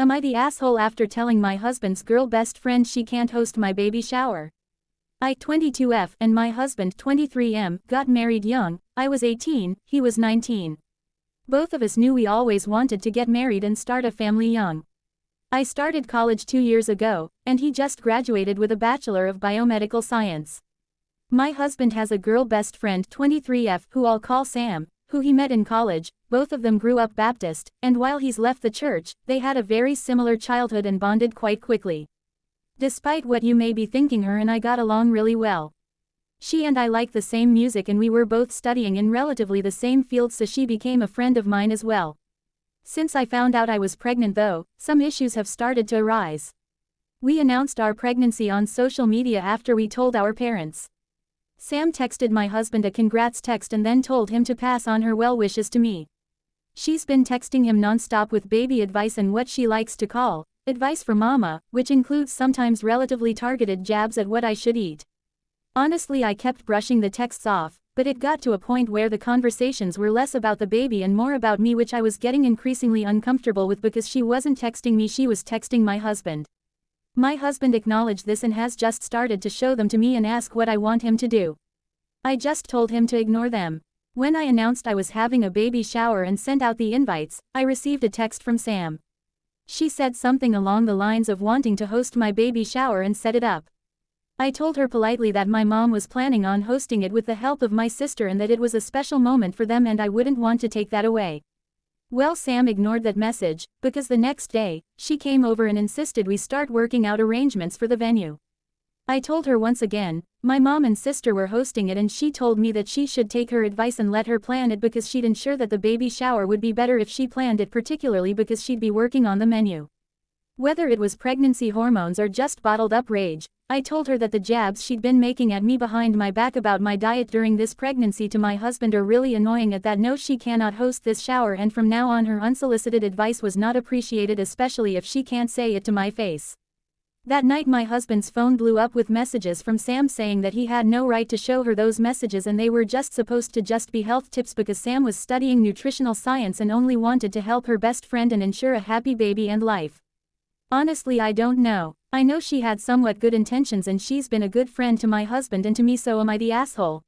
Am I the asshole after telling my husband's girl best friend she can't host my baby shower? I 22F and my husband 23M got married young. I was 18, he was 19. Both of us knew we always wanted to get married and start a family young. I started college 2 years ago, and he just graduated with a Bachelor of Biomedical Science. My husband has a girl best friend 23F who I'll call Sam, who he met in college. Both of them grew up Baptist, and while he's left the church, they had a very similar childhood and bonded quite quickly. Despite what you may be thinking, her and I got along really well. She and I like the same music and we were both studying in relatively the same field, so she became a friend of mine as well. Since I found out I was pregnant though, some issues have started to arise. We announced our pregnancy on social media after we told our parents. Sam texted my husband a congrats text and then told him to pass on her well wishes to me. She's been texting him nonstop with baby advice and what she likes to call advice for mama, which includes sometimes relatively targeted jabs at what I should eat. Honestly, I kept brushing the texts off, but it got to a point where the conversations were less about the baby and more about me, which I was getting increasingly uncomfortable with because she wasn't texting me, she was texting my husband. My husband acknowledged this and has just started to show them to me and ask what I want him to do. I just told him to ignore them. When I announced I was having a baby shower and sent out the invites, I received a text from Sam. She said something along the lines of wanting to host my baby shower and set it up. I told her politely that my mom was planning on hosting it with the help of my sister and that it was a special moment for them and I wouldn't want to take that away. Well, Sam ignored that message, because the next day, she came over and insisted we start working out arrangements for the venue. I told her once again, my mom and sister were hosting it and she told me that she should take her advice and let her plan it because she'd ensure that the baby shower would be better if she planned it, particularly because she'd be working on the menu. Whether it was pregnancy hormones or just bottled up rage, I told her that the jabs she'd been making at me behind my back about my diet during this pregnancy to my husband are really annoying. At that, no, she cannot host this shower, and from now on her unsolicited advice was not appreciated, especially if she can't say it to my face. That night my husband's phone blew up with messages from Sam saying that he had no right to show her those messages and they were just supposed to just be health tips because Sam was studying nutritional science and only wanted to help her best friend and ensure a happy baby and life. Honestly, I don't know. I know she had somewhat good intentions and she's been a good friend to my husband and to me, so am I the asshole?